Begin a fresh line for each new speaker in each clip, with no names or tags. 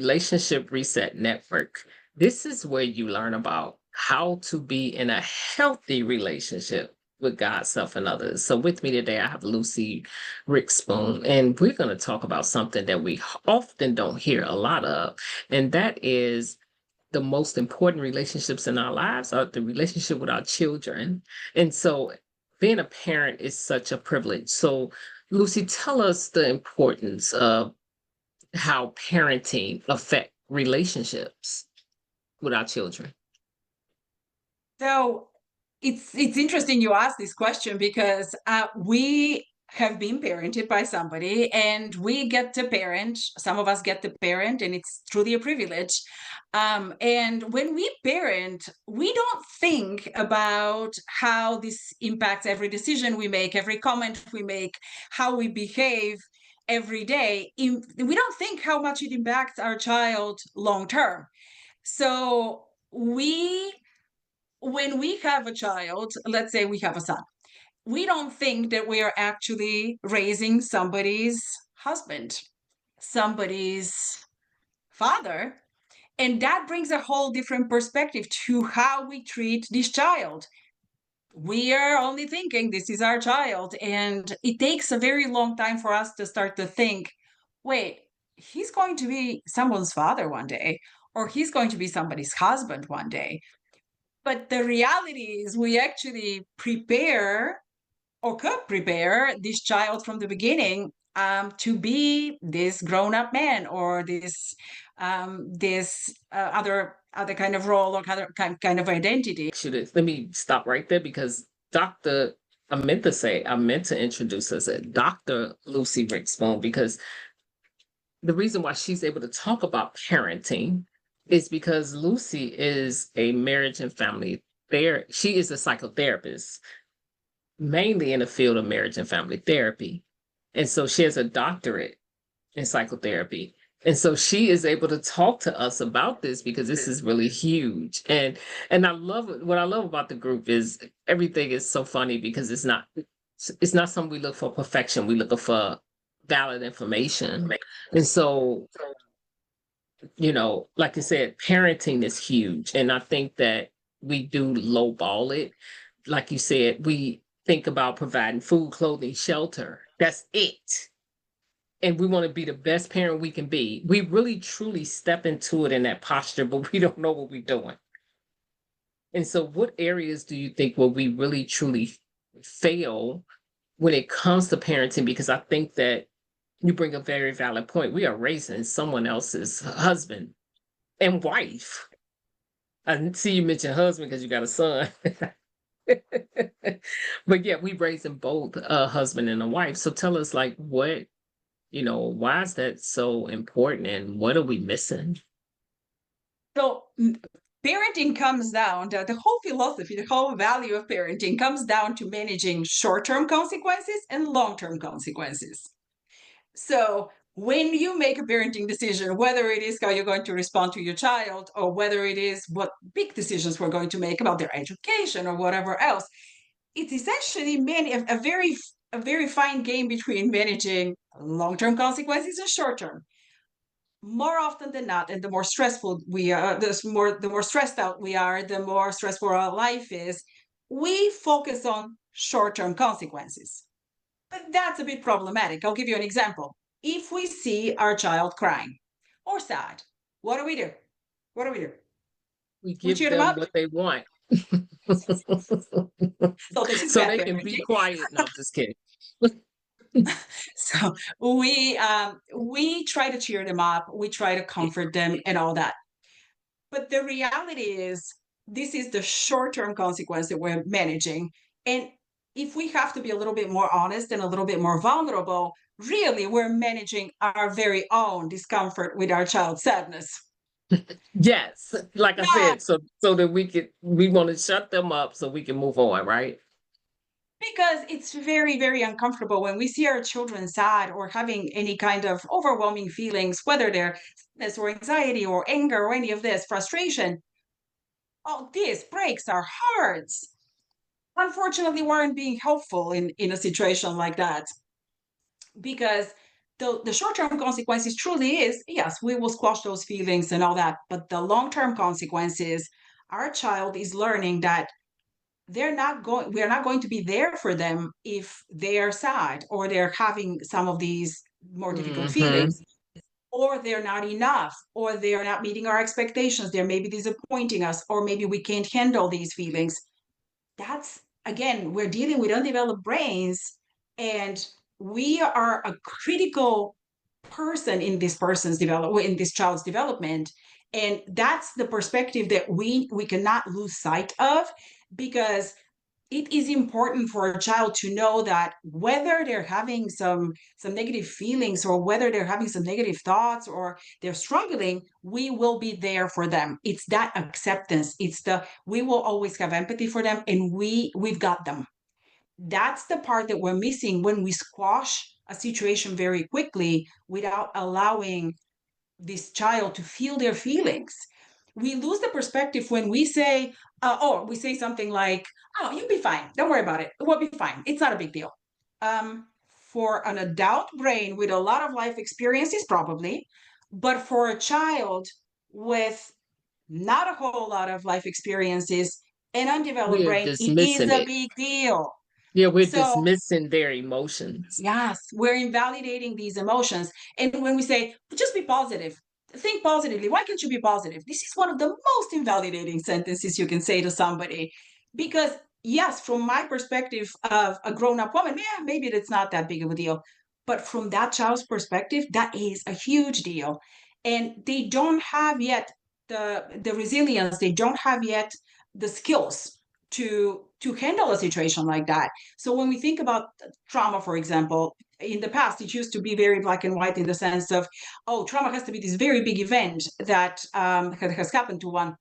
Relationship Reset Network. This is where you learn about how to be in a healthy relationship with God, self, and others. So, with me today, I have Lucy Rickspoone, and we're going to talk about something that we often don't hear a lot of, and that is the most important relationships in our lives are the relationship with our children. And so, being a parent is such a privilege. So, Lucy, tell us the importance of how parenting affect relationships with our children.
So it's interesting you ask this question because we have been parented by somebody and we get to parent. Some of us get to parent, and it's truly a privilege. And when we parent, we don't think about how this impacts every decision we make, every comment we make, how we behave every day. We don't think how much it impacts our child long term. So we when we have a child, let's say we have a son, we don't think that we are actually raising somebody's husband, somebody's father. And that brings a whole different perspective to how we treat this child. We are only thinking this is our child. And it takes a very long time for us to start to think, wait, he's going to be someone's father one day, or he's going to be somebody's husband one day. But the reality is, we actually prepare or could prepare this child from the beginning to be this grown-up man or this other kind of role or kind of identity.
Let me stop right there because Dr. I meant to introduce us as Dr. Lucy Rickspoone because the reason why she's able to talk about parenting is because Lucy is a marriage and family she is a psychotherapist, mainly in the field of marriage and family therapy. And so she has a doctorate in psychotherapy. And so she is able to talk to us about this because this is really huge. And I love what I love about the group is everything is so funny because it's not something we look for perfection. We look for valid information. And so, like I said, parenting is huge. And I think that we do lowball it. Like you said, we think about providing food, clothing, shelter. That's it, and we want to be the best parent we can be. We really truly step into it in that posture, but we don't know what we're doing. And so, what areas do you think will we really truly fail when it comes to parenting? Because I think that you bring a very valid point. We are raising someone else's husband and wife. I didn't see you mention husband because you got a son. But yeah, we raising both a husband and a wife. So tell us, like, why is that so important and what are we missing?
So parenting comes down to the whole philosophy, the whole value of parenting comes down to managing short-term consequences and long-term consequences. So when you make a parenting decision, whether it is how you're going to respond to your child or whether it is what big decisions we're going to make about their education or whatever else, it's essentially a very fine game between managing long-term consequences and short-term. More often than not, and the more stressful we are, the more stressed out we are, the more stressful our life is, we focus on short-term consequences. But that's a bit problematic. I'll give you an example. If we see our child crying or sad, what do we do? What do we do?
We
We
give
cheer them
them
up.
what they want.
So this is
So
bad
they can be
parenting.
quiet. No, I'm just kidding.
So we try to cheer them up. We try to comfort them and all that. But the reality is, this is the short-term consequence that we're managing. And if we have to be a little bit more honest and a little bit more vulnerable, really we're managing our very own discomfort with our child's sadness.
Yes, like I
Yeah,
said, so that we want to shut them up so we can move on, right?
because it's very, very uncomfortable when we see our children sad or having any kind of overwhelming feelings, whether they're sadness or anxiety or anger or any of this, frustration. Oh, this breaks our hearts. Unfortunately, weren't being helpful in a situation like that, because the short-term consequences truly is, yes, we will squash those feelings and all that, but the long-term consequences, our child is learning that we're not going to be there for them if they are sad or they're having some of these more difficult
Hmm.
feelings, or they're not enough, or they're not meeting our expectations, they're maybe disappointing us, or maybe we can't handle these feelings. That's, again, we're dealing with undeveloped brains, and we are a critical person in this child's development. And that's the perspective that we cannot lose sight of, because it is important for a child to know that whether they're having some negative feelings, or whether they're having some negative thoughts, or they're struggling, we will be there for them. It's that acceptance. It's the we will always have empathy for them, and we've got them. That's the part that we're missing when we squash a situation very quickly without allowing this child to feel their feelings. We lose the perspective when we say, we say something like, "Oh, you'll be fine. Don't worry about it. It will be fine. It's not a big deal." For an adult brain with a lot of life experiences, probably, but for a child with not a whole lot of life experiences, an undeveloped
We're
brain, it is
dismissing
a
it.
big deal.
Yeah, we're
So
dismissing their emotions.
yes, we're invalidating these emotions. And when we say, just be positive, think positively, why can't you be positive? This is one of the most invalidating sentences you can say to somebody. Because, yes, from my perspective of a grown up woman, yeah, maybe that's not that big of a deal. But from that child's perspective, that is a huge deal. And they don't have yet the resilience, they don't have yet the skills to handle a situation like that. So when we think about trauma, for example, in the past, it used to be very black and white in the sense of, oh, trauma has to be this very big event that has happened to one.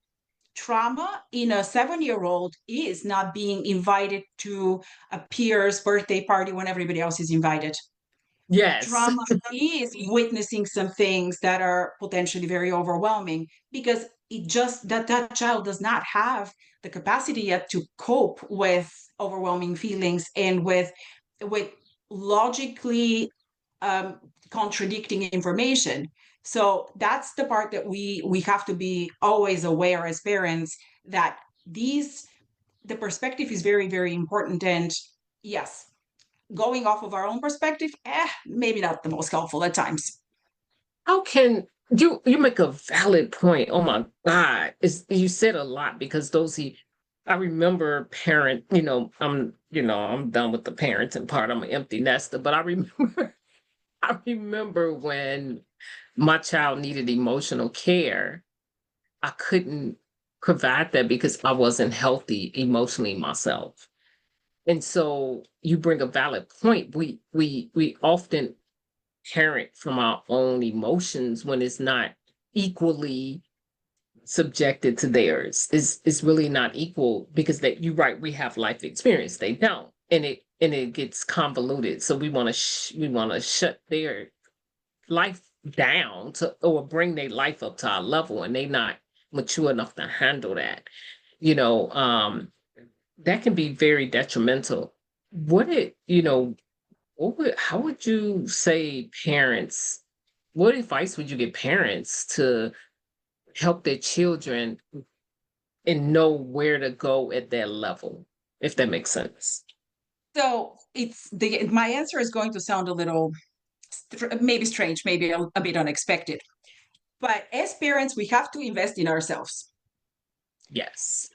Trauma in a 7-year-old is not being invited to a peer's birthday party when everybody else is invited.
Yes.
Trauma is witnessing some things that are potentially very overwhelming, because it just that child does not have the capacity yet to cope with overwhelming feelings and with logically um, contradicting information. So that's the part that we have to be always aware as parents, that these the perspective is very, very important. And yes, going off of our own perspective, maybe not the most helpful at times.
How can you make a valid point? Oh my God. Is you said a lot because I remember I'm done with the parenting part. I'm an empty nester, but I remember I remember when my child needed emotional care, I couldn't provide that because I wasn't healthy emotionally myself. And so you bring a valid point. We often parent from our own emotions when it's not equally subjected to theirs. Is really not equal because you're right, we have life experience. They don't. And it gets convoluted. So we want to shut their life down to or bring their life up to our level, and they not mature enough to handle that. You know, that can be very detrimental. What it, you know, how would you say parents, what advice would you give parents to help their children and know where to go at their level, if that makes sense?
So my answer is going to sound a little maybe strange, maybe a bit unexpected. But as parents, we have to invest in ourselves,
Yes.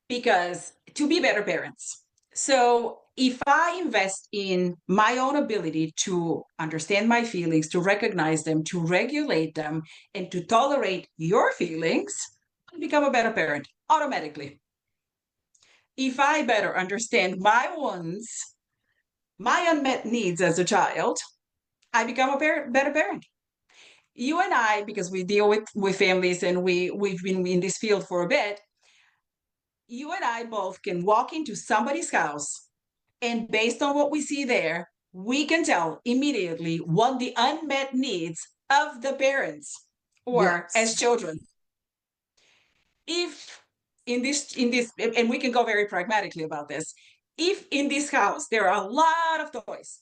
because to be better parents. So if I invest in my own ability to understand my feelings, to recognize them, to regulate them, and to tolerate your feelings, I become a better parent automatically. If I better understand my wants, my unmet needs as a child, I become a better parent. You and I, because we deal with families and we've been in this field for a bit, you and I both can walk into somebody's house, and based on what we see there, we can tell immediately what the unmet needs of the parents or as
Yes.
children. If in this and we can go very pragmatically about this, if in this house there are a lot of toys,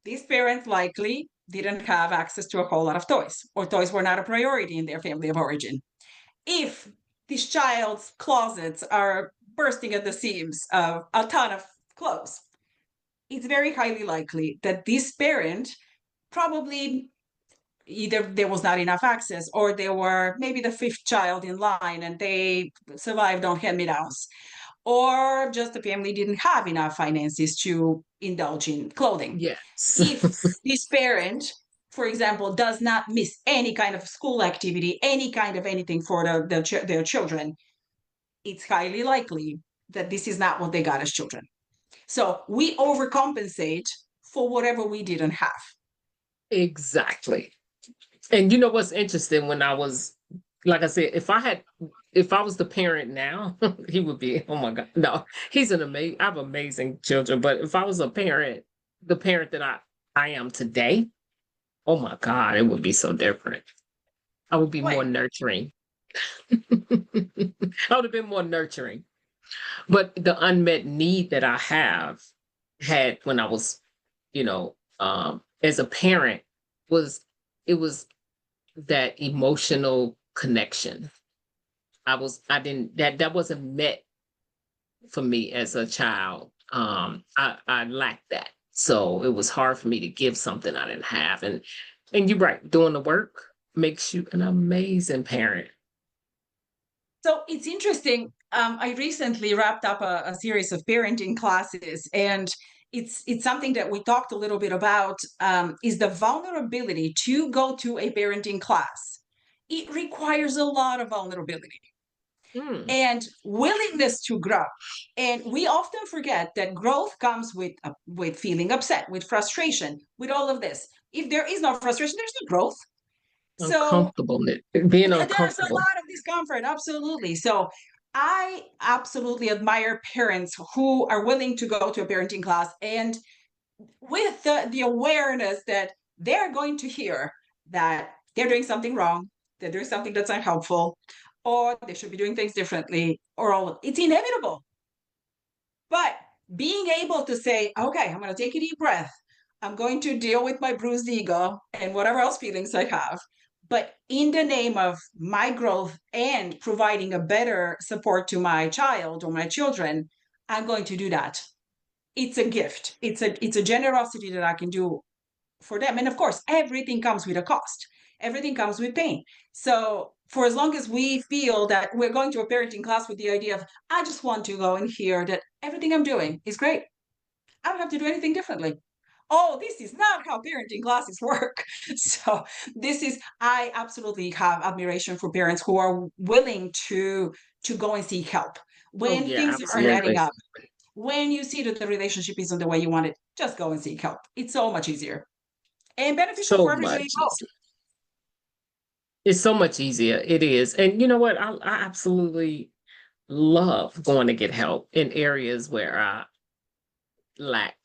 These parents likely didn't have access to a whole lot of toys, or toys were not a priority in their family of origin. If this child's closets are bursting at the seams of a ton of clothes, it's very highly likely that this parent probably either there was not enough access, or they were maybe the fifth child in line and they survived on hand-me-downs, or just the family didn't have enough finances to indulge in clothing.
Yes.
If this parent, for example, does not miss any kind of school activity, any kind of anything for their children, it's highly likely that this is not what they got as children. So we overcompensate for whatever we didn't have.
Exactly. And you know what's interesting, when I was, like I said, if I was the parent now, he would be, oh my God. No, I have amazing children. But if I was a parent, the parent that I am today, oh my God, it would be so different. I would be more
Why?
nurturing. I would have been more nurturing. But the unmet need that I had when I was, as a parent, was it was that emotional connection. I didn't that wasn't met for me as a child. I lacked that. So it was hard for me to give something I didn't have. And you're right, doing the work makes you an amazing parent.
So it's interesting. I recently wrapped up a series of parenting classes, and it's something that we talked a little bit about. Is the vulnerability to go to a parenting class? It requires a lot of vulnerability
Hmm.
and willingness to grow. And we often forget that growth comes with feeling upset, with frustration, with all of this. If there is no frustration, there's no growth. So
Uncomfortableness, being
there's a
uncomfortable.
lot of discomfort, absolutely. So I absolutely admire parents who are willing to go to a parenting class, and with the awareness that they're going to hear that they're doing something wrong, they're doing something that's unhelpful, or they should be doing things differently, or all it's inevitable. But being able to say, okay, I'm going to take a deep breath. I'm going to deal with my bruised ego and whatever else feelings I have. But in the name of my growth and providing a better support to my child or my children, I'm going to do that. It's a gift. It's a generosity that I can do for them. And of course, everything comes with a cost. Everything comes with pain. So for as long as we feel that we're going to a parenting class with the idea of, I just want to go and hear that everything I'm doing is great, I don't have to do anything differently. Oh, this is not how parenting classes work. So I absolutely have admiration for parents who are willing to go and seek help
Oh
when
yeah,
things aren't adding
absolutely.
up. When you see that the relationship isn't the way you want it, just go and seek help. It's so much easier and beneficial
So
for everybody
much
involved.
easier. It's so much easier. It is. And you know what? I absolutely love going to get help in areas where I lack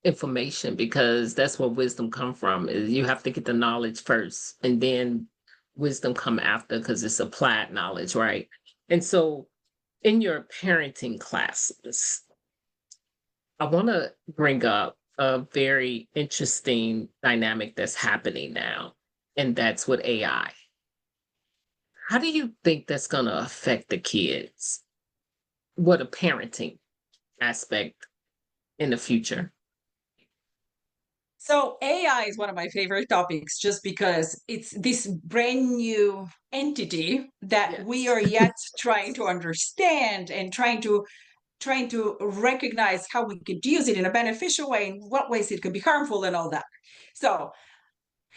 information, because that's where wisdom come from. Is you have to get the knowledge first, and then wisdom come after, because it's applied knowledge, right? And so in your parenting classes, I want to bring up a very interesting dynamic that's happening now, and that's with AI. How do you think that's going to affect the kids? What a parenting aspect in the future?
So AI is one of my favorite topics just because it's this brand new entity that we
Yes.
are yet trying to understand and trying to recognize how we could use it in a beneficial way and what ways it could be harmful and all that. So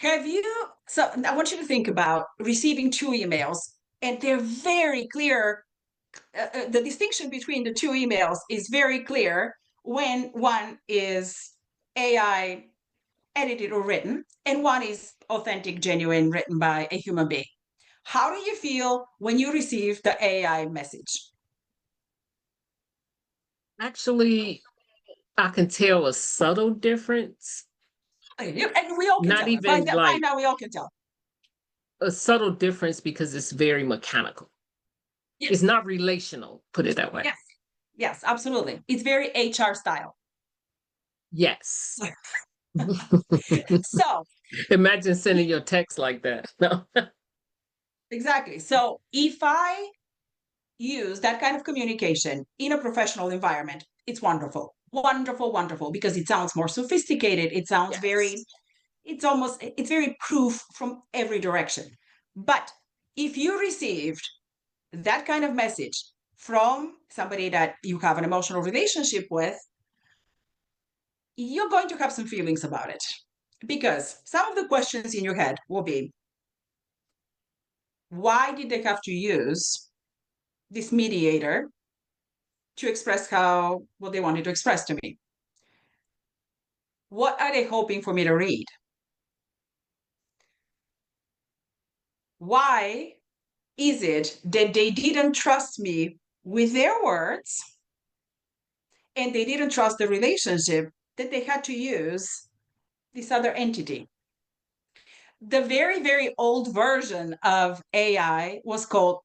I want you to think about receiving two emails, and they're very clear. The distinction between the two emails is very clear when one is AI edited or written, and one is authentic, genuine, written by a human being. How do you feel when you receive the AI message?
Actually, I can tell a subtle difference,
And we all can
not
tell.
even
By
like
now, we all can tell.
a subtle difference, because it's very mechanical. It's
Yes,
not relational, put it that way.
yes, yes, absolutely. It's very HR style.
Yes.
So
Imagine sending your text like that. No.
exactly. So if I use that kind of communication in a professional environment, it's wonderful, wonderful, wonderful, because it sounds more sophisticated. It sounds very,
Yes.
it's very proof from every direction. But if you received that kind of message from somebody that you have an emotional relationship with, you're going to have some feelings about it. Because some of the questions in your head will be, why did they have to use this mediator to express how what they wanted to express to me? What are they hoping for me to read? Why is it that they didn't trust me with their words and they didn't trust the relationship that they had to use this other entity? The very, very old version of AI was called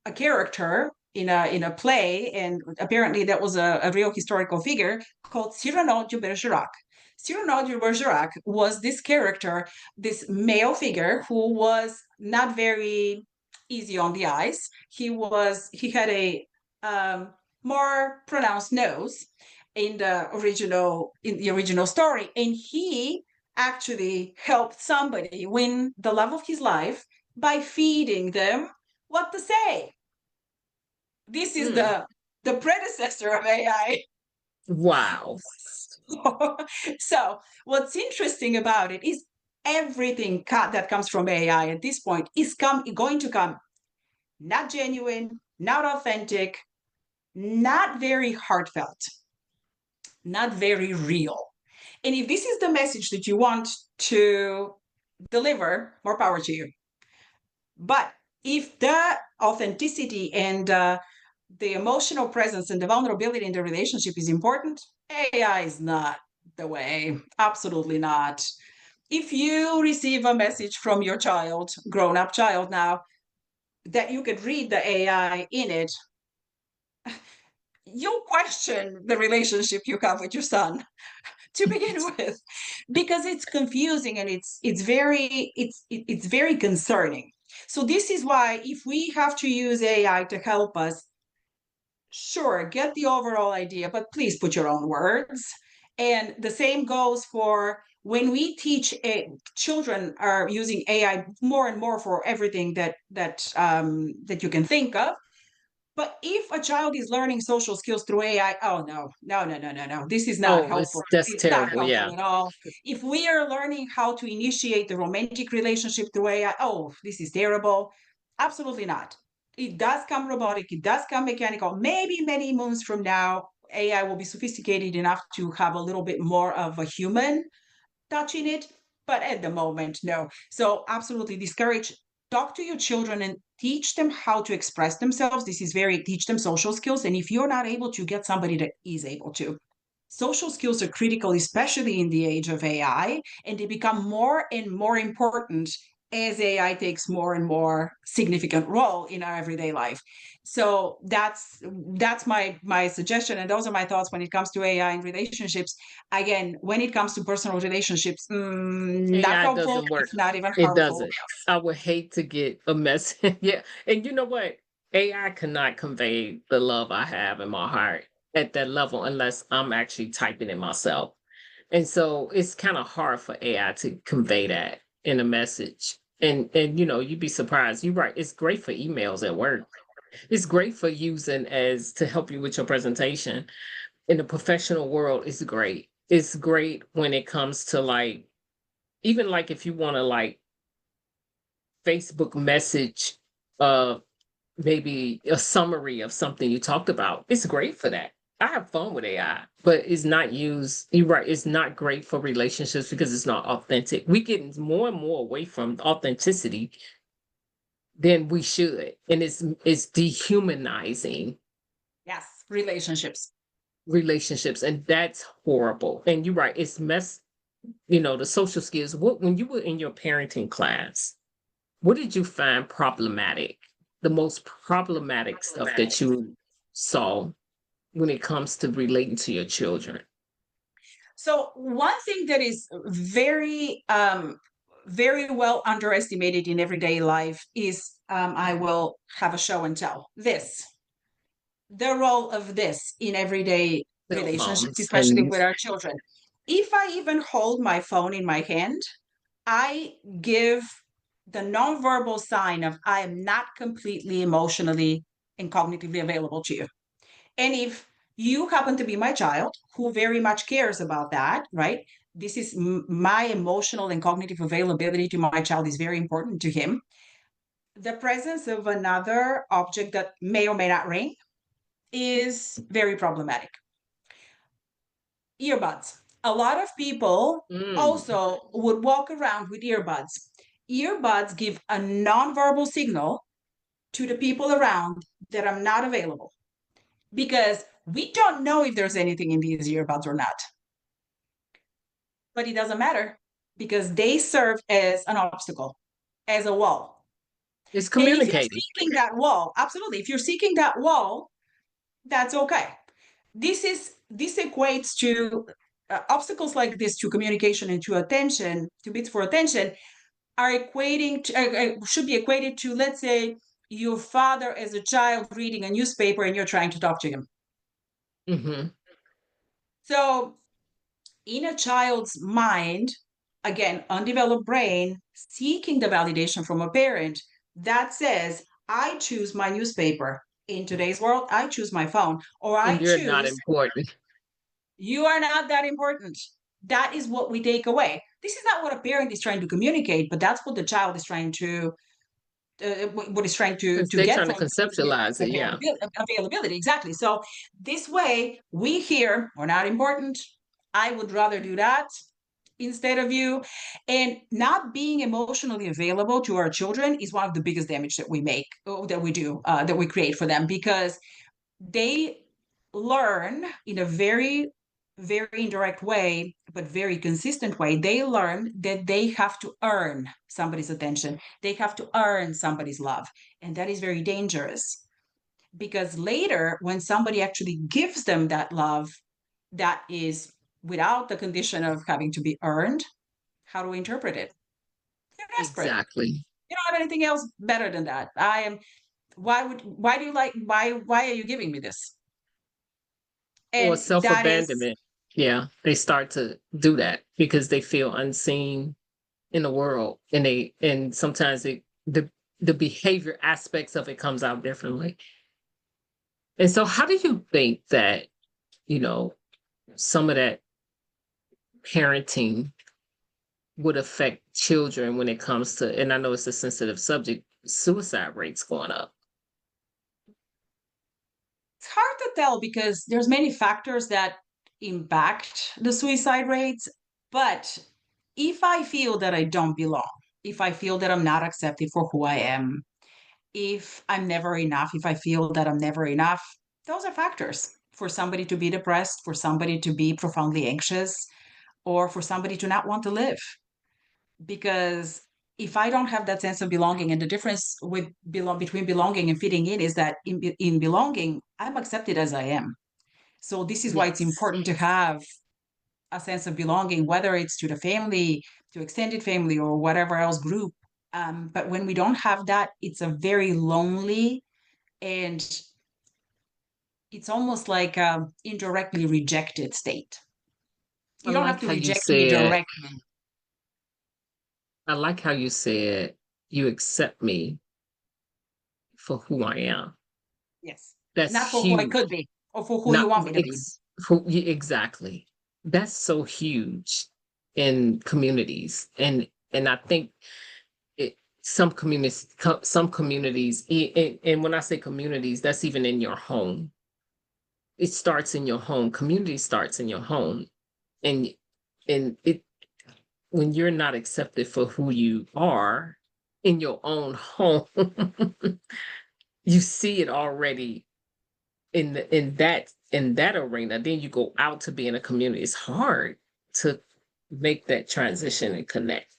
a character in a play, and apparently that was a real historical figure called Cyrano de Bergerac. Cyrano de Bergerac was this character, this male figure who was not very easy on the eyes. He had a more pronounced nose in the original story, and he actually helped somebody win the love of his life by feeding them what to say. This is
Mm.
the predecessor of AI.
Wow.
So what's interesting about it is everything that comes from AI at this point is going to come not genuine, not authentic, not very heartfelt, not very real. And if this is the message that you want to deliver, more power to you. But if the authenticity and the emotional presence and the vulnerability in the relationship is important, AI is not the way. Absolutely not. If you receive a message from your child, grown up child now, that you could read the AI in it, you'll question the relationship you have with your son to begin with, because it's confusing and it's very concerning. So this is why if we have to use AI to help us, sure, get the overall idea, but please put your own words. And the same goes for when we teach children are using AI more and more for everything that you can think of. But if a child is learning social skills through AI, oh no, no, no, no, no, no. This is not
Oh,
helpful.
that's
It's not
terrible.
helpful
Yeah.
at all. If we are learning how to initiate the romantic relationship through AI, oh, this is terrible. Absolutely not. It does come robotic, it does come mechanical. Maybe many moons from now, AI will be sophisticated enough to have a little bit more of a human touching it, but at the moment, no. So absolutely discourage. Talk to your children and teach them how to express themselves. This is very teach them social skills. And if you're not able to, get somebody that is able to. Social skills are critical, especially in the age of AI, and they become more and more important as AI takes more and more significant role in our everyday life. So that's my suggestion, and those are my thoughts when it comes to AI and relationships. Again, when it comes to personal relationships, not
AI
helpful.
doesn't work.
It's not even
It
harmful.
doesn't. I would hate to get a message. Yeah. And you know what? AI cannot convey the love I have in my heart at that level unless I'm actually typing it myself. And so it's kind of hard for AI to convey that in a message. And you'd be surprised. You're right. It's great for emails at work. It's great for using as to help you with your presentation. In the professional world, it's great. It's great when it comes to like even like if you want to like Facebook message maybe a summary of something you talked about. It's great for that. I have fun with AI, but it's not used. You're right. It's not great for relationships because it's not authentic. We get more and more away from authenticity than we should, and it's dehumanizing
Yes, relationships.
relationships, and that's horrible. And you're right. It's mess. The social skills. What when you were in your parenting class? What did you find problematic? The most problematic stuff that you saw when it comes to relating to your children?
So one thing that is very well underestimated in everyday life is I will have a show and tell the role of this in everyday
Cell
relationships,
phones
especially
and
with our children. If I even hold my phone in my hand, I give the nonverbal sign of I am not completely emotionally and cognitively available to you. And if you happen to be my child who very much cares about that, right? This is my emotional and cognitive availability to my child is very important to him. The presence of another object that may or may not ring is very problematic. Earbuds. A lot of people
mm,
also would walk around with earbuds. Earbuds give a nonverbal signal to the people around that I'm not available because we don't know if there's anything in these earbuds or not. But it doesn't matter because they serve as an obstacle, as a wall.
it's
And if you're
communicating.
seeking that wall, absolutely, if you're seeking that wall, that's okay. This equates to obstacles like this to communication and to attention, to bits for attention, are equating to, should be equated to, let's say, your father as a child reading a newspaper and you're trying to talk to him.
Hmm.
So in a child's mind, again, undeveloped brain, seeking the validation from a parent that says, I choose my newspaper. In today's world, I choose my phone, or I
And you're not
choose,
important.
you are not that important. That is what we take away. This is not what a parent is trying to communicate, but that's what the child is trying to what is trying
Because
to
they're
get
trying to
from the
conceptualize it. Yeah.
availability. Exactly. So this way we hear we're not important. I would rather do that instead of you. And not being emotionally available to our children is one of the biggest damage that we make, that we do, that we create for them, because they learn in a very indirect way, but very consistent way. They learn that they have to earn somebody's attention, they have to earn somebody's love. And that is very dangerous because later, when somebody actually gives them that love that is without the condition of having to be earned, how do we interpret it? You're desperate.
Exactly.
You don't have anything else better than that. I am. Why do you like? Why are you giving me this?
Or
And that is
self-abandonment. Yeah. They start to do that because they feel unseen in the world. And sometimes the behavior aspects of it comes out differently. And so how do you think that, you know, some of that parenting would affect children when it comes to, and I know it's a sensitive subject, suicide rates going up?
it's hard to tell because there's many factors that impact the suicide rates. But if I feel that I don't belong, if I feel that I'm not accepted for who I am, if I'm never enough, if I feel that I'm never enough, those are factors for somebody to be depressed, for somebody to be profoundly anxious, or for somebody to not want to live. Because if I don't have that sense of belonging, and the difference with between belonging and fitting in is that in belonging, I'm accepted as I am. So this is why it's
Yes.
important to have a sense of belonging, whether it's to the family, to extended family, or whatever else group. But when we don't have that, it's a very lonely, and it's almost like a indirectly rejected state.
I
You don't have
like
to
how you
reject me
said,
directly.
I like how you said you accept me for who I am.
Yes.
That's
Not for who I
huge.
could be or for who you
Not
want me to be.
exactly. That's so huge in communities, and I think some communities, and when I say communities, that's even in your home. It starts in your home. Community starts in your home, and it when you're not accepted for who you are in your own home, you see it already in that arena. Then you go out to be in a community. It's hard to make that transition and connect.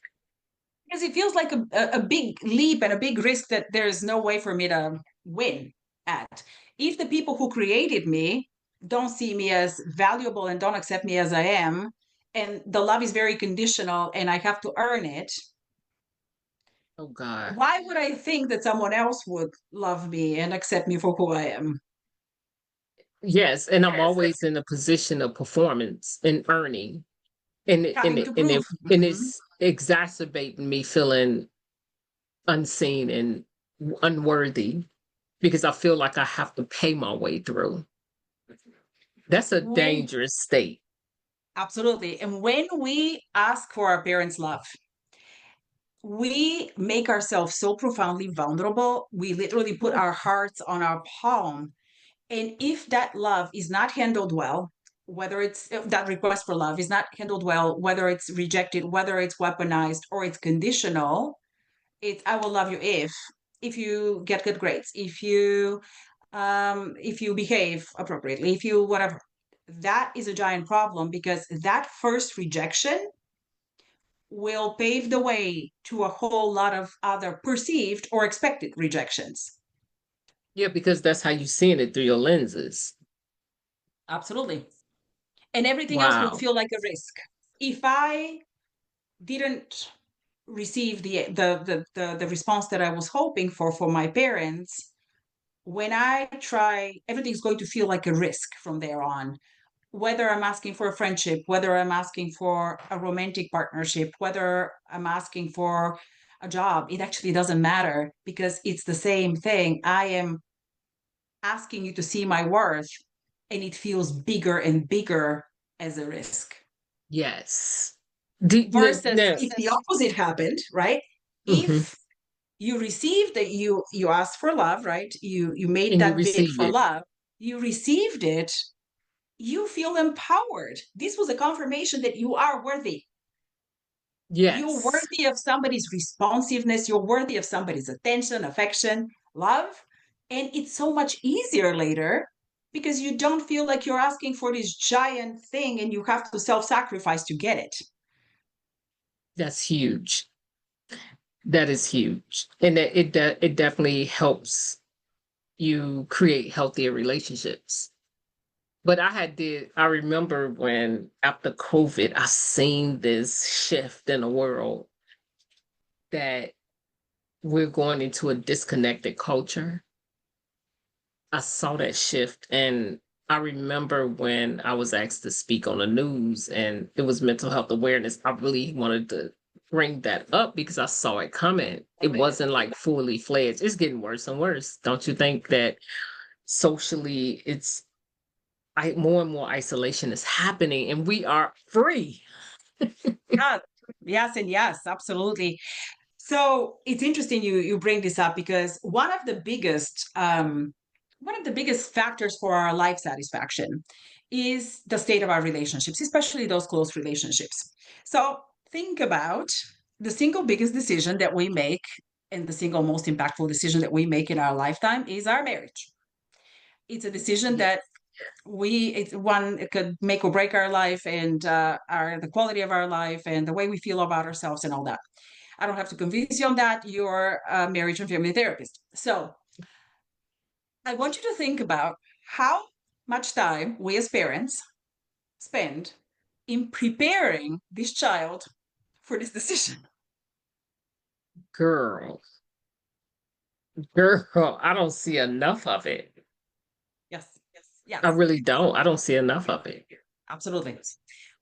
Because it feels like a big leap and a big risk that there's no way for me to win at. If the people who created me don't see me as valuable and don't accept me as I am, and the love is very conditional and I have to earn it,
Oh God.
why would I think that someone else would love me and accept me for who I am?
Yes, and I'm always in a position of performance and earning,
Having to prove.
and
Mhm.
it's exacerbating me feeling unseen and unworthy because I feel like I have to pay my way through. That's a
When
dangerous state.
Absolutely. And when we ask for our parents' love, we make ourselves so profoundly vulnerable. We literally put our hearts on our palm. And if that love is not handled well, whether it's if that request for love is not handled well, whether it's rejected, whether it's weaponized or it's conditional, it's I will love you if you get good grades, if you behave appropriately, if you whatever. That is a giant problem because that first rejection will pave the way to a whole lot of other perceived or expected rejections.
Yeah, because that's how you're seeing it through your lenses.
Absolutely. And everything else will
Wow.
feel like a risk. If I didn't receive the response that I was hoping for my parents, when I try, everything's going to feel like a risk from there on. Whether I'm asking for a friendship, whether I'm asking for a romantic partnership, whether I'm asking for a job, it actually doesn't matter because it's the same thing. I am asking you to see my worth, and it feels bigger and bigger as a risk.
Yes.
Versus
No.
if the opposite happened, right?
Mhm.
If you received that you asked for love, right? You made
And you
that bid
received
for
it.
love, you received it, you feel empowered. This was a confirmation that you are worthy. You're
Yes.
worthy of somebody's responsiveness. You're worthy of somebody's attention, affection, love. And it's so much easier later because you don't feel like you're asking for this giant thing and you have to self sacrifice to get it.
That's huge. That is huge. And it definitely helps you create healthier relationships. But I remember when after COVID, I seen this shift in the world that we're going into a disconnected culture. I saw that shift, and I remember when I was asked to speak on the news and it was mental health awareness. I really wanted to bring that up because I saw it coming. It wasn't like fully fledged. It's getting worse and worse. Don't you think that socially more and more isolation is happening and we are free?
Yeah, yes, and yes, absolutely. So it's interesting you bring this up because one of the biggest factors for our life satisfaction is the state of our relationships, especially those close relationships. So think about the single biggest decision that we make and the single most impactful decision that we make in our lifetime is our marriage. It's a decision
Yeah.
that it's one it could make or break our life and our the quality of our life and the way we feel about ourselves and all that. I don't have to convince you on that. You're a marriage and family therapist. So I want you to think about how much time we as parents spend in preparing this child for this decision.
Girl, girl, I don't see enough of it.
Yes, yes,
I
yes,
really don't. I don't see enough of it.
absolutely.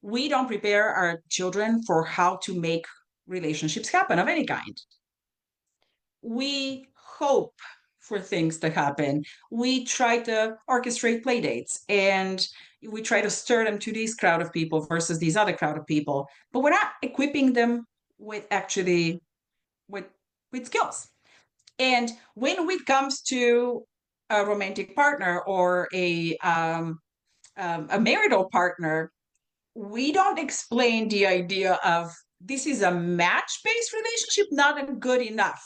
We don't prepare our children for how to make relationships happen of any kind. We hope for things to happen. We try to orchestrate play dates and we try to stir them to this crowd of people versus these other crowd of people, but we're not equipping them with actually with with skills. And when it comes to a romantic partner or a marital partner, we don't explain the idea of this is a match based relationship, not good enough.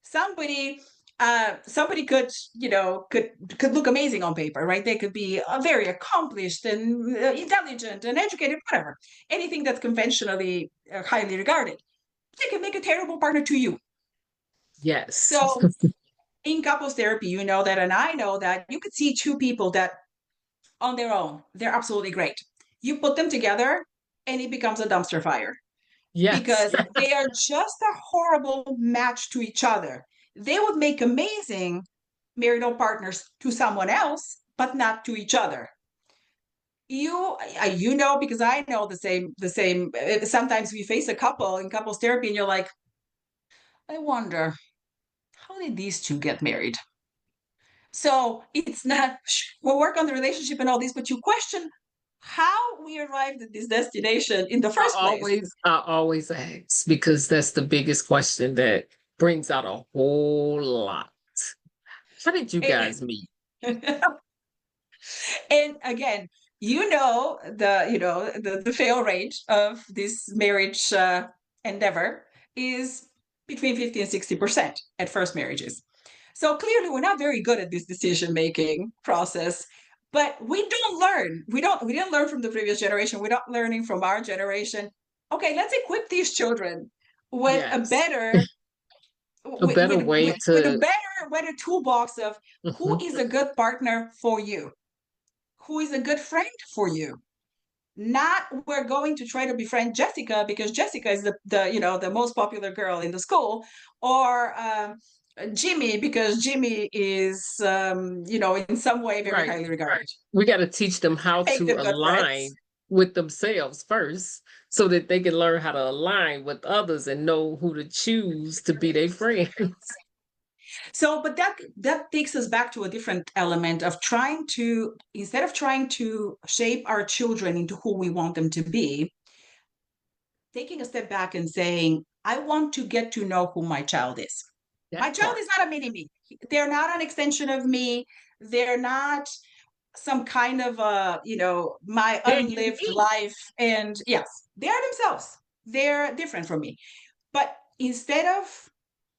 Somebody somebody could could look amazing on paper, right? They could be very accomplished and intelligent and educated, whatever, anything that's conventionally highly regarded. They can make a terrible partner to you.
Yes.
So in couples therapy, you know that, and I know that you could see two people that on their own they're absolutely great. You put them together, and it becomes a dumpster fire
Yes.
because they are just a horrible match to each other. They would make amazing marital partners to someone else, but not to each other. You know, because I know the same. Sometimes we face a couple in couples therapy, and you're like, I wonder, how did these two get married? So it's not, we'll work on the relationship and all this, but you question how we arrived at this destination in the first place.
I always ask because that's the biggest question that brings out a whole lot. How did you
And,
guys meet?
and again, the fail rate of this marriage endeavor is between 50 and 60% at first marriages. So clearly we're not very good at this decision making process, but we don't learn. We didn't learn from the previous generation. We're not learning from our generation. Okay, let's equip these children with a
Yes.
better
A better way
with a
to
better toolbox of who
Mhm.
is a good partner for you, who is a good friend for you. Not we're going to try to befriend Jessica because Jessica is the most popular girl in the school, or Jimmy because Jimmy is in some way very
Right.
highly regarded.
We got to teach them how
Make
to
them good friends.
align with themselves first so that they can learn how to align with others and know who to choose to be their friends.
So, but that takes us back to a different element of trying to, instead of trying to shape our children into who we want them to be, taking a step back and saying, I want to get to know who my child is. My
That
child
part.
is not a mini me. They're not an extension of me. They're not some kind of my
They're
unlived
unique.
life. And yes, they are themselves. They're different from me. But instead of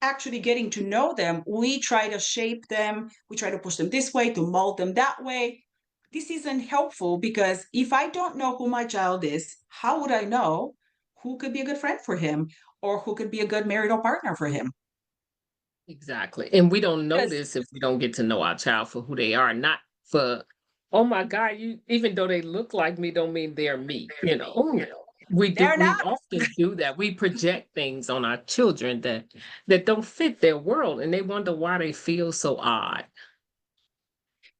actually getting to know them, we try to shape them. We try to push them this way, to mold them that way. This isn't helpful because if I don't know who my child is, how would I know who could be a good friend for him or who could be a good marital partner for him?
Exactly. And we don't know
Because
this if we don't get to know our child for who they are, not for, oh my God, you even though they look like me, don't mean they're me.
they're
We
not.
often do that. We project things on our children that don't fit their world and they wonder why they feel so odd.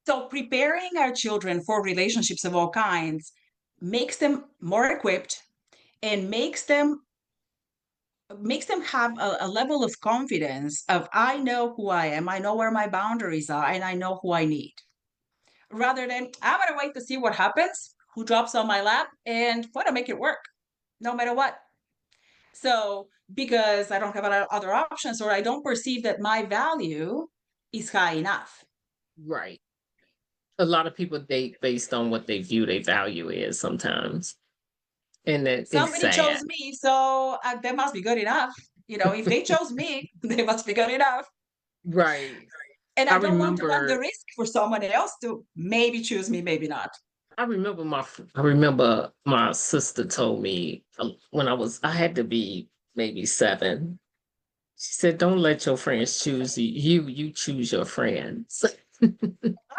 So preparing our children for relationships of all kinds makes them more equipped and makes them have a level of confidence of I know who I am, I know where my boundaries are, and I know who I need. Rather than I'm gonna wait to see what happens, who drops on my lap, and want to make it work, no matter what. So because I don't have other options, or I don't perceive that my value is high enough.
Right. A lot of people date based on what they view their value is sometimes. And that is
Somebody
sad.
chose me, so they must be good enough. If they chose me, they must be good enough.
Right.
And
I
I don't want to run the
remember
risk for someone else to maybe choose me, maybe not.
I remember my sister told me when I had to be maybe 7. She said, "Don't let your friends choose you. You choose your friends."
I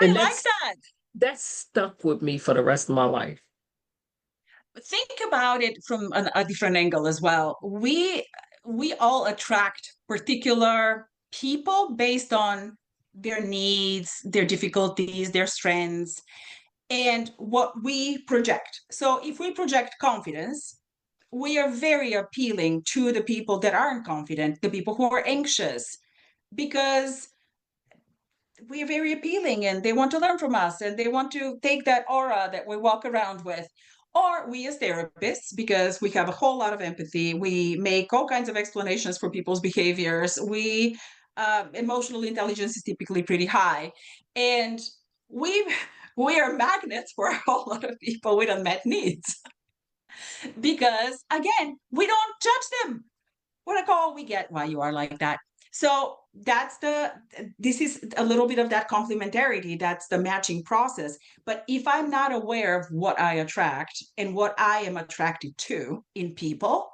And
like that.
that's stuck with me for the rest of my life.
Think about it from a different angle as well. We all attract particular people based on their needs, their difficulties, their strengths, and what we project. So if we project confidence, we are very appealing to the people that aren't confident, the people who are anxious, because we are very appealing and they want to learn from us and they want to take that aura that we walk around with. Or we as therapists, because we have a whole lot of empathy, we make all kinds of explanations for people's behaviors. We emotional intelligence is typically pretty high, and we we are magnets for a whole lot of people with unmet needs because again, we don't judge them. What I call, we get why you are like that. So this is a little bit of that complementarity. That's the matching process. But if I'm not aware of what I attract and what I am attracted to in people,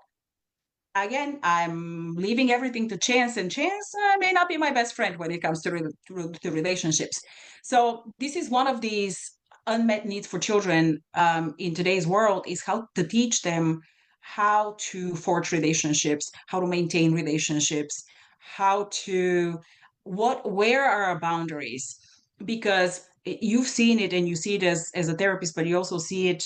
again, I'm leaving everything to chance, and chance may not be my best friend when it comes to relationships. So this is one of these unmet needs for children in today's world is how to teach them how to forge relationships, how to maintain relationships, how to where are our boundaries? Because you've seen it and you see it as a therapist, but you also see it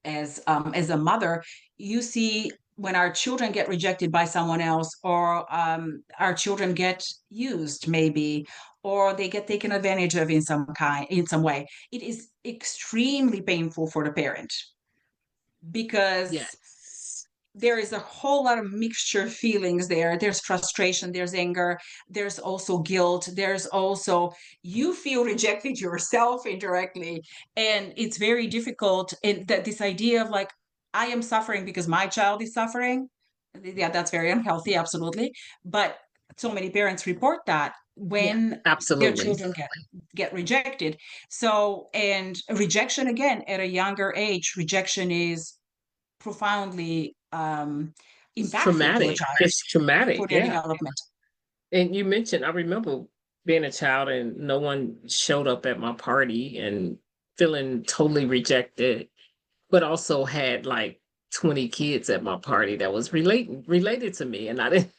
as a mother. You see when our children get rejected by someone else, or our children get used maybe, or they get taken advantage of in some way, it is extremely painful for the parent, because
Yes.
there is a whole lot of mixture of feelings there. There's frustration, there's anger, there's also guilt, there's also you feel rejected yourself indirectly, and it's very difficult. And that this idea of like, I am suffering because my child is suffering, yeah, that's very unhealthy, absolutely. But so many parents report that
Yeah,
when their
absolutely.
children get rejected. So, and rejection again at a younger age, rejection is profoundly
It's
impactful to a
traumatic.
child
It's traumatic.
for their
Yeah.
development.
And you mentioned, I remember being a child and no one showed up at my party and feeling totally rejected, but also had like 20 kids at my party that was related to me. And I didn't,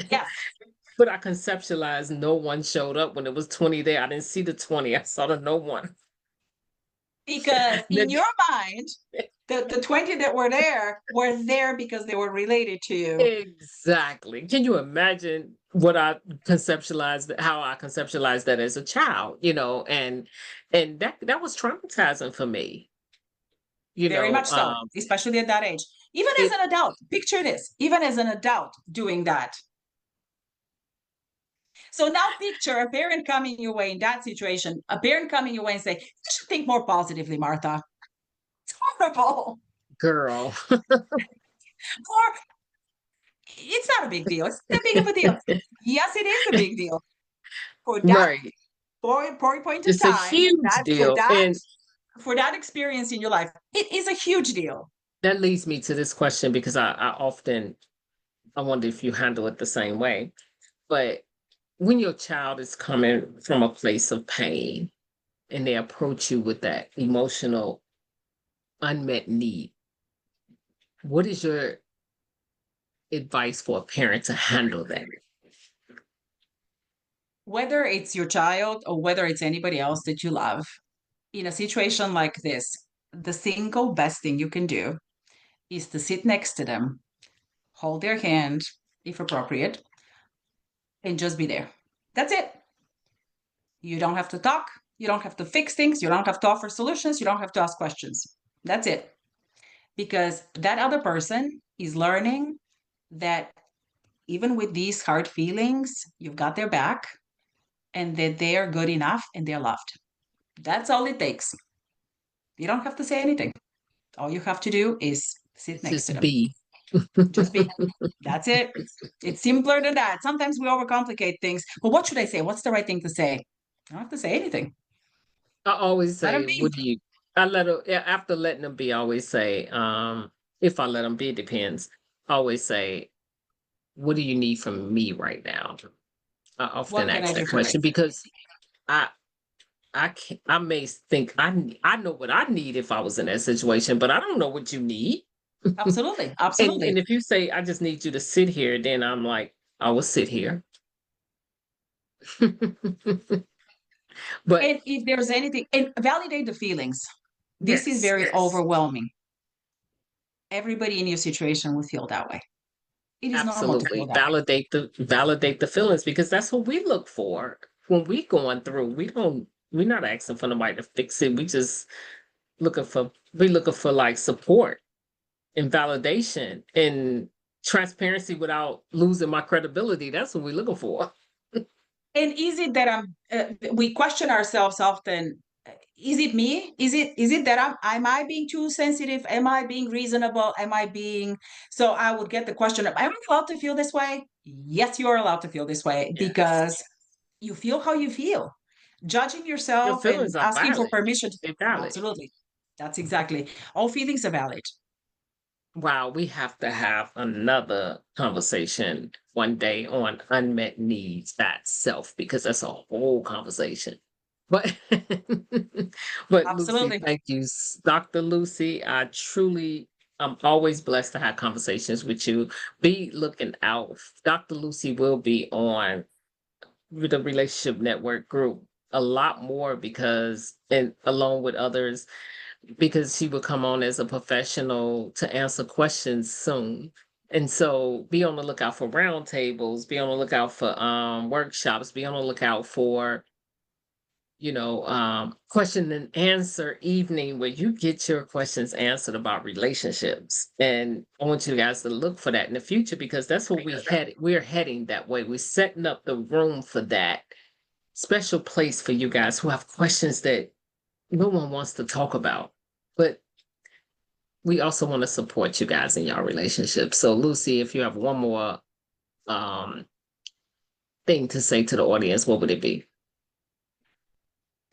Yes,
but I conceptualized no one showed up when it was 20 there. I didn't see the 20. I saw the no one.
because in
That-
your mind, the 20 that were there because they were related to you.
Exactly. Can you imagine what I conceptualized, how I conceptualized that as a child, and that was traumatizing for me, you
Very
know.
much so, especially at that age. Even as
It
an adult, picture this, even as an adult doing that. So now picture a parent coming your way in that situation, a parent coming your way and say, you should think more positively, Martha. It's horrible.
girl.
Or it's not a big deal. It's not that big of a deal. Yes, it is a big deal. For that
Right.
point in
It's a
time,
huge
that
deal. And
for that experience in your life, it is a huge deal.
that leads me to this question because I wonder if you handle it the same way. But when your child is coming from a place of pain and they approach you with that emotional unmet need, what is your advice for a parent to handle that?
Whether it's your child or whether it's anybody else that you love, in a situation like this, the single best thing you can do is to sit next to them, hold their hand, if appropriate, and just be there. That's it. You don't have to talk. You don't have to fix things. You don't have to offer solutions. You don't have to ask questions. That's it. Because that other person is learning that even with these hard feelings, you've got their back and that they are good enough and they're loved. That's all it takes. You don't have to say anything. All you have to do is sit
It's
next to
just
them.
be.
Just be. That's it. It's simpler than that. Sometimes we overcomplicate things. Well, what should I say? What's the right thing to say? I don't have to say anything.
I always
Let them
say,
be.
what do you, I let them, after letting them be, I always say, if I let them be, it depends. I always say, what do you need from me right now? I often
What can I
ask
do
that
for you?
question because I, I may think I know what I need if I was in that situation, but I don't know what you need.
Absolutely.
And
Absolutely.
if you say, I just need you to sit here, then I'm like, I will sit here. But
And if there's anything, and validate the feelings. This is
yes,
very
yes,
overwhelming. Everybody in your situation will feel that way. It is normal to feel
absolutely.
that way.
Validate the feelings because that's what we look for when we going through. We're not asking for nobody to fix it. We looking for like support and validation and transparency without losing my credibility. That's what we're looking for.
And is it that we question ourselves often, is it me? Is it that am I being too sensitive? Am I being reasonable? Am I being, so I would get the question of, am I allowed to feel this way? Yes, you are allowed to feel this way
Yes.
because you feel how you feel. Judging
Your
yourself and
feelings are
asking for
valid.
permission.
They're valid.
Absolutely. That's exactly. All feelings are valid.
Wow, we have to have another conversation one day on unmet needs, that self, because that's a whole conversation. But but Lucy,
Absolutely.
thank you, Dr. Lucy. I'm always blessed to have conversations with you. Be looking out. Dr. Lucy will be on with the Relationship Network group a lot more because, and along with others, because she will come on as a professional to answer questions soon. And so be on the lookout for roundtables, be on the lookout for workshops, be on the lookout for question and answer evening where you get your questions answered about relationships. And I want you guys to look for that in the future because that's what we're heading that way. We're setting up the room for that special place for you guys who have questions that no one wants to talk about. But we also want to support you guys in your relationship. So Lucy, if you have one more um thing to say to the audience, what would it be?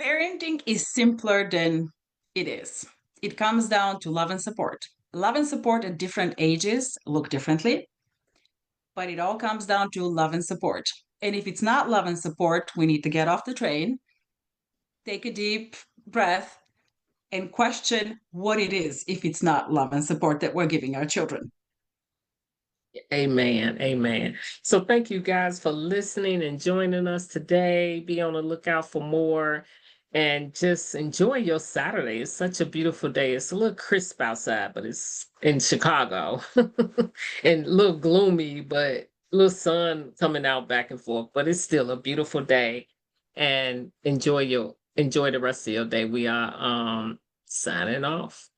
Parenting is simpler than it is. It comes down to love and support. Love and support at different ages look differently, but it all comes down to love and support. And if it's not love and support, we need to get off the train, take a deep breath, and question what it is if it's not love and support that we're giving our children.
Amen. Amen. So thank you guys for listening and joining us today. Be on the lookout for more and just enjoy your Saturday. It's such a beautiful day. It's a little crisp outside, but it's in Chicago and a little gloomy, but a little sun coming out back and forth, but it's still a beautiful day and enjoy the rest of your day. We are signing off.